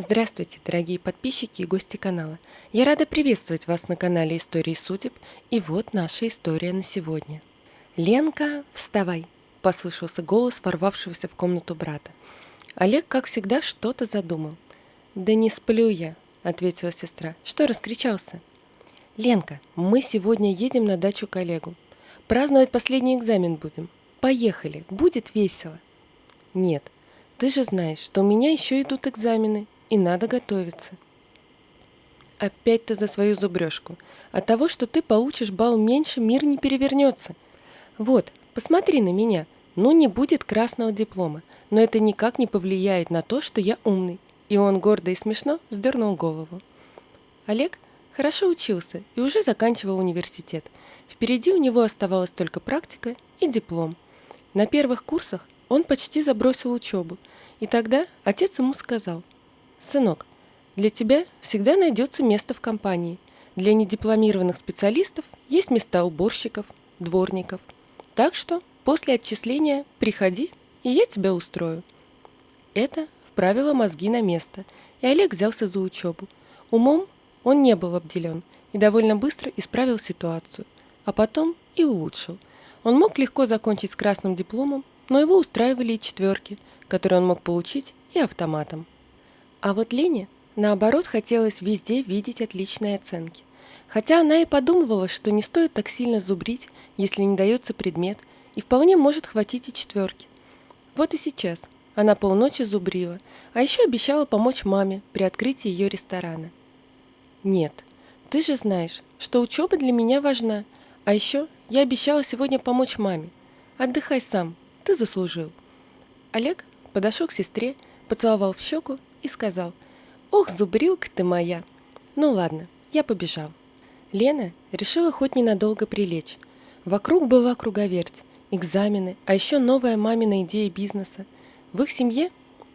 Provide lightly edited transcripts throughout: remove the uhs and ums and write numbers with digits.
Здравствуйте, дорогие подписчики и гости канала. Я рада приветствовать вас на канале Истории судеб, и вот наша история на сегодня. «Ленка, вставай!» – послышался голос ворвавшегося в комнату брата. Олег, как всегда, что-то задумал. «Да не сплю я», – ответила сестра. «Что раскричался?» «Ленка, мы сегодня едем на дачу к Олегу. Праздновать последний экзамен будем. Поехали, будет весело». «Нет, ты же знаешь, что у меня еще идут экзамены, и надо готовиться». «Опять ты за свою зубрежку. От того, что ты получишь балл меньше, мир не перевернется. Вот, посмотри на меня. Ну, не будет красного диплома, но это никак не повлияет на то, что я умный». И он гордо и смешно вздернул голову. Олег хорошо учился и уже заканчивал университет. Впереди у него оставалась только практика и диплом. На первых курсах он почти забросил учебу, и тогда отец ему сказал: «Сынок, для тебя всегда найдется место в компании. Для недипломированных специалистов есть места уборщиков, дворников. Так что после отчисления приходи, и я тебя устрою». Это вправило мозги на место, и Олег взялся за учебу. Умом он не был обделен и довольно быстро исправил ситуацию, а потом и улучшил. Он мог легко закончить с красным дипломом, но его устраивали и четверки, которые он мог получить и автоматом. А вот Лене, наоборот, хотелось везде видеть отличные оценки. Хотя она и подумывала, что не стоит так сильно зубрить, если не дается предмет, и вполне может хватить и четверки. Вот и сейчас она полночи зубрила, а еще обещала помочь маме при открытии ее ресторана. «Нет, ты же знаешь, что учеба для меня важна, а еще я обещала сегодня помочь маме. Отдыхай сам, ты заслужил». Олег подошел к сестре, поцеловал в щеку и сказал: «Ох, зубрилка ты моя! Ну ладно, я побежал». Лена решила хоть ненадолго прилечь. Вокруг была круговерть, экзамены, а еще новая мамина идея бизнеса. В их семье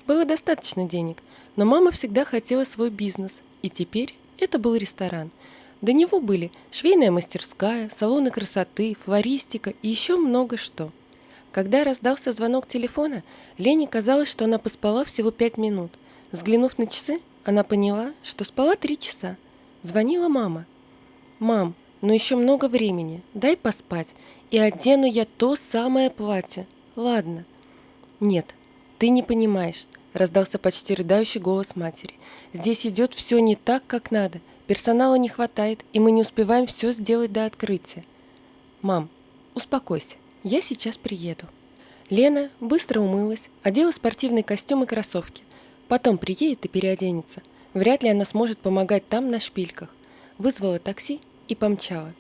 было достаточно денег, но мама всегда хотела свой бизнес, и теперь это был ресторан. До него были швейная мастерская, салоны красоты, флористика и еще много что. Когда раздался звонок телефона, Лене казалось, что она поспала всего 5 минут. Взглянув на часы, она поняла, что спала 3 часа. Звонила мама. «Мам, но еще много времени, дай поспать, и одену я то самое платье. Ладно». «Нет, ты не понимаешь», – раздался почти рыдающий голос матери. «Здесь идет все не так, как надо. Персонала не хватает, и мы не успеваем все сделать до открытия». «Мам, успокойся, я сейчас приеду». Лена быстро умылась, одела спортивный костюм и кроссовки. Потом приедет и переоденется. Вряд ли она сможет помогать там на шпильках. Вызвала такси и помчала.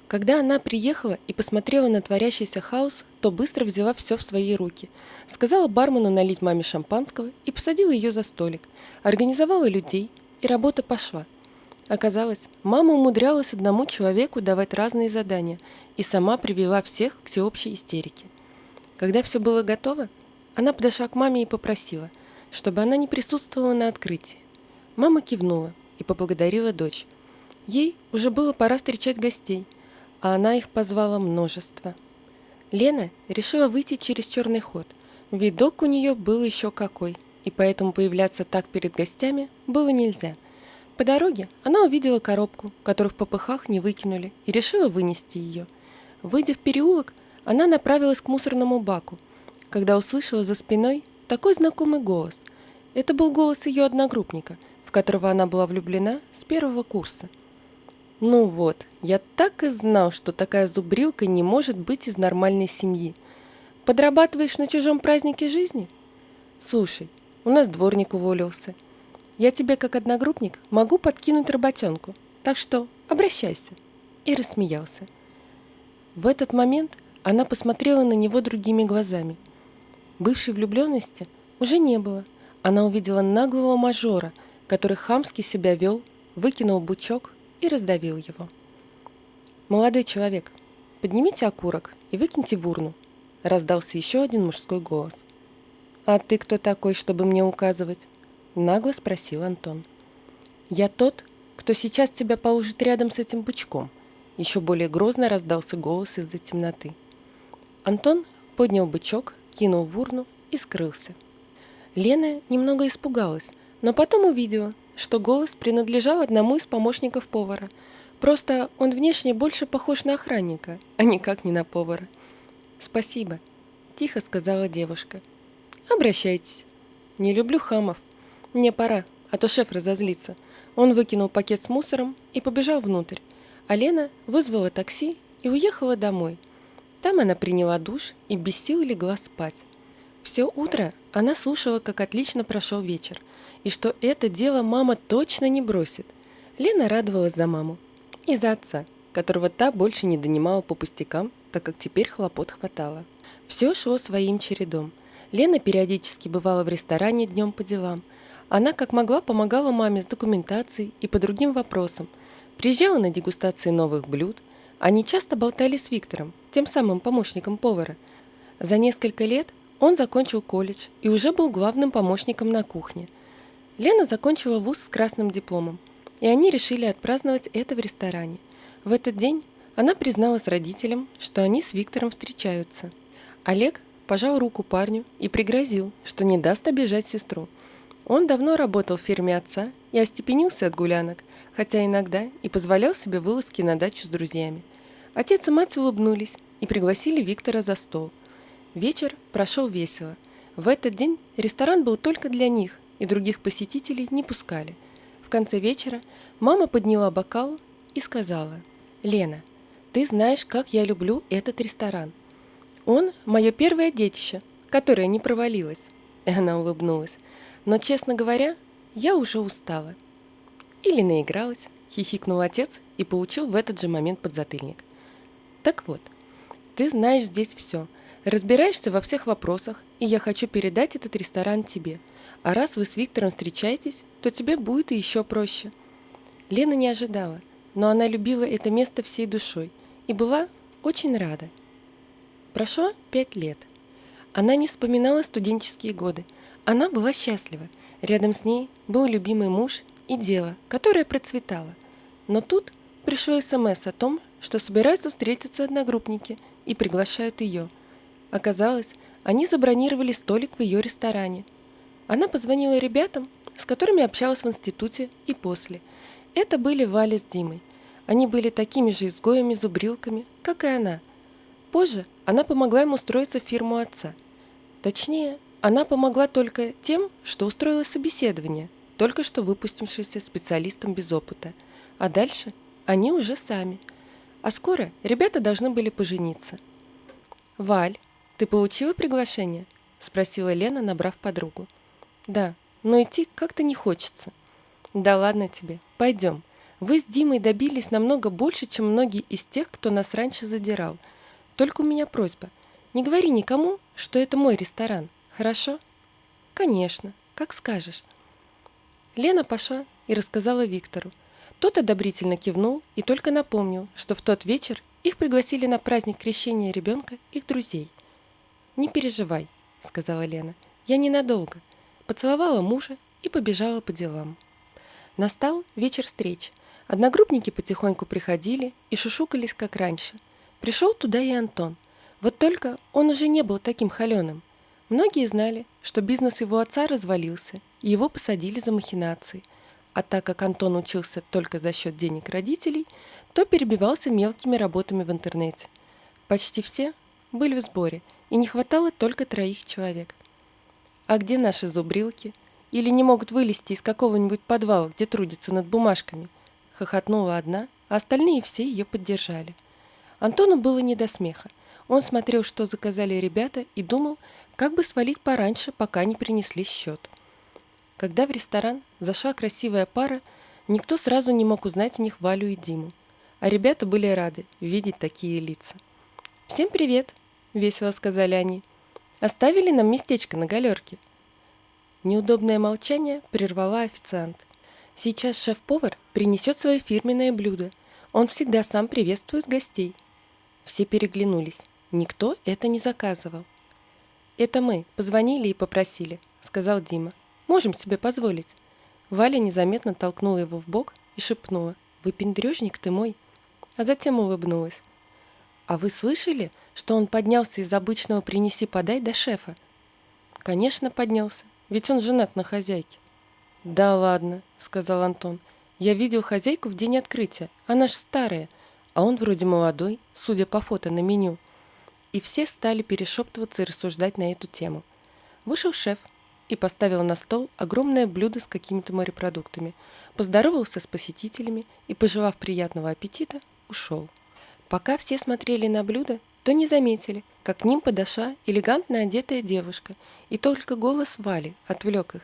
Когда она приехала и посмотрела на творящийся хаос, то быстро взяла все в свои руки. Сказала бармену налить маме шампанского и посадила ее за столик. Организовала людей, и работа пошла. Оказалось, мама умудрялась одному человеку давать разные задания и сама привела всех к всеобщей истерике. Когда все было готово, она подошла к маме и попросила, чтобы она не присутствовала на открытии. Мама кивнула и поблагодарила дочь. Ей уже было пора встречать гостей, а она их позвала множество. Лена решила выйти через черный ход. Видок у нее был еще какой, и поэтому появляться так перед гостями было нельзя. По дороге она увидела коробку, которую в попыхах не выкинули, и решила вынести ее. Выйдя в переулок, она направилась к мусорному баку, когда услышала за спиной такой знакомый голос. Это был голос ее одногруппника, в которого она была влюблена с первого курса. «Ну вот, я так и знал, что такая зубрилка не может быть из нормальной семьи. Подрабатываешь на чужом празднике жизни? Слушай, у нас дворник уволился. Я тебе, как одногруппник, могу подкинуть работенку, так что обращайся». И рассмеялся. В этот момент она посмотрела на него другими глазами. Бывшей влюбленности уже не было. Она увидела наглого мажора, который хамски себя вел, выкинул бучок и раздавил его. «Молодой человек, поднимите окурок и выкиньте в урну», — раздался еще один мужской голос. «А ты кто такой, чтобы мне указывать?» — нагло спросил Антон. «Я тот, кто сейчас тебя положит рядом с этим бычком», — еще более грозно раздался голос из-за темноты. Антон поднял бычок, кинул в урну и скрылся. Лена немного испугалась, Но потом увидела, что голос принадлежал одному из помощников повара. Просто он внешне больше похож на охранника, а никак не на повара. «Спасибо», – тихо сказала девушка. «Обращайтесь. Не люблю хамов. Мне пора, а то шеф разозлится». Он выкинул пакет с мусором и побежал внутрь, а Лена вызвала такси и уехала домой. Там она приняла душ и без сил легла спать. Все утро она слушала, как отлично прошел вечер, и что это дело мама точно не бросит. Лена радовалась за маму и за отца, которого та больше не донимала по пустякам, так как теперь хлопот хватало. Все шло своим чередом. Лена периодически бывала в ресторане днем по делам. Она как могла помогала маме с документацией и по другим вопросам. Приезжала на дегустации новых блюд. Они часто болтали с Виктором, тем самым помощником повара. За несколько лет он закончил колледж и уже был главным помощником на кухне. Лена закончила вуз с красным дипломом, и они решили отпраздновать это в ресторане. В этот день она призналась родителям, что они с Виктором встречаются. Олег пожал руку парню и пригрозил, что не даст обижать сестру. Он давно работал в фирме отца и остепенился от гулянок, хотя иногда и позволял себе вылазки на дачу с друзьями. Отец и мать улыбнулись и пригласили Виктора за стол. Вечер прошел весело. В этот день ресторан был только для них, и других посетителей не пускали. В конце вечера мама подняла бокал и сказала: «Лена, ты знаешь, как я люблю этот ресторан. Он – мое первое детище, которое не провалилось». И она улыбнулась. «Но, честно говоря, я уже устала». «Или наигралась», – хихикнул отец и получил в этот же момент подзатыльник. «Так вот, ты знаешь здесь все, разбираешься во всех вопросах, и я хочу передать этот ресторан тебе. А раз вы с Виктором встречаетесь, то тебе будет и еще проще». Лена не ожидала, но она любила это место всей душой и была очень рада. Прошло 5 лет. Она не вспоминала студенческие годы. Она была счастлива. Рядом с ней был любимый муж и дело, которое процветало. Но тут пришло СМС о том, что собираются встретиться одногруппники и приглашают ее. Оказалось, они забронировали столик в ее ресторане. Она позвонила ребятам, с которыми общалась в институте и после. Это были Валя с Димой. Они были такими же изгоями-зубрилками, как и она. Позже она помогла им устроиться в фирму отца. Точнее, она помогла только тем, что устроила собеседование, только что выпустившимся специалистом без опыта. А дальше они уже сами. А скоро ребята должны были пожениться. «Валь, ты получила приглашение?» – спросила Лена, набрав подругу. «Да, но идти как-то не хочется». «Да ладно тебе, пойдем. Вы с Димой добились намного больше, чем многие из тех, кто нас раньше задирал. Только у меня просьба. Не говори никому, что это мой ресторан, хорошо?» «Конечно, как скажешь». Лена пошла и рассказала Виктору. Тот одобрительно кивнул и только напомнил, что в тот вечер их пригласили на праздник крещения ребенка их друзей. «Не переживай», — сказала Лена, — «я ненадолго». Поцеловала мужа и побежала по делам. Настал вечер встреч. Одногруппники потихоньку приходили и шушукались, как раньше. Пришел туда и Антон. Вот только он уже не был таким холеным. Многие знали, что бизнес его отца развалился, и его посадили за махинации. А так как Антон учился только за счет денег родителей, то перебивался мелкими работами в интернете. Почти все были в сборе, и не хватало только 3 человек. «А где наши зубрилки? Или не могут вылезти из какого-нибудь подвала, где трудятся над бумажками?» — хохотнула одна, а остальные все ее поддержали. Антону было не до смеха. Он смотрел, что заказали ребята, и думал, как бы свалить пораньше, пока не принесли счет. Когда в ресторан зашла красивая пара, никто сразу не мог узнать в них Валю и Диму. А ребята были рады видеть такие лица. «Всем привет!» – весело сказали они. «Оставили нам местечко на галерке». Неудобное молчание прервала официант. «Сейчас шеф-повар принесет свое фирменное блюдо. Он всегда сам приветствует гостей». Все переглянулись. Никто это не заказывал. «Это мы позвонили и попросили», – сказал Дима. «Можем себе позволить». Валя незаметно толкнула его в бок и шепнула: «Выпендрежник ты мой». А затем улыбнулась. «А вы слышали, что он поднялся из обычного «принеси-подай» до шефа?» «Конечно, поднялся, ведь он женат на хозяйке». «Да ладно», — сказал Антон. «Я видел хозяйку в день открытия. Она ж старая, а он вроде молодой, судя по фото на меню». И все стали перешептываться и рассуждать на эту тему. Вышел шеф и поставил на стол огромное блюдо с какими-то морепродуктами, поздоровался с посетителями и, пожелав приятного аппетита, ушел. Пока все смотрели на блюдо, то не заметили, как к ним подошла элегантно одетая девушка, и только голос Вали отвлек их.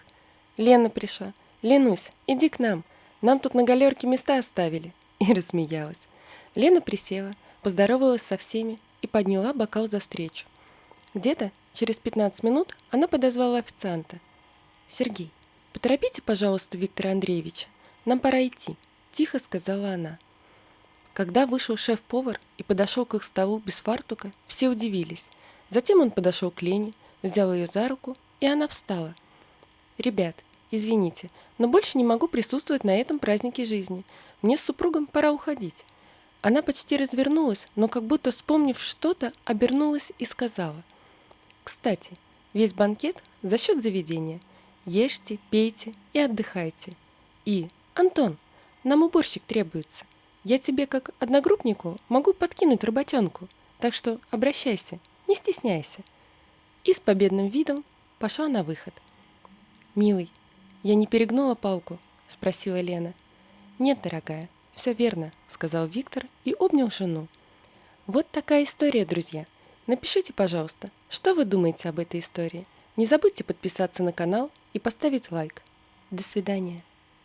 «Лена пришла. Ленусь, иди к нам. Нам тут на галерке места оставили». И рассмеялась. Лена присела, поздоровалась со всеми и подняла бокал за встречу. Где-то через 15 минут она подозвала официанта. «Сергей, поторопите, пожалуйста, Виктора Андреевича. Нам пора идти», – тихо сказала она. Когда вышел шеф-повар и подошел к их столу без фартука, все удивились. Затем он подошел к Лене, взял ее за руку, и она встала. «Ребят, извините, но больше не могу присутствовать на этом празднике жизни. Мне с супругом пора уходить». Она почти развернулась, но как будто вспомнив что-то, обернулась и сказала: «Кстати, весь банкет за счет заведения. Ешьте, пейте и отдыхайте. И, Антон, нам уборщик требуется. Я тебе, как одногруппнику, могу подкинуть работенку, так что обращайся, не стесняйся». И с победным видом пошла на выход. «Милый, я не перегнула палку?» – спросила Лена. «Нет, дорогая, все верно», – сказал Виктор и обнял жену. Вот такая история, друзья. Напишите, пожалуйста, что вы думаете об этой истории. Не забудьте подписаться на канал и поставить лайк. До свидания.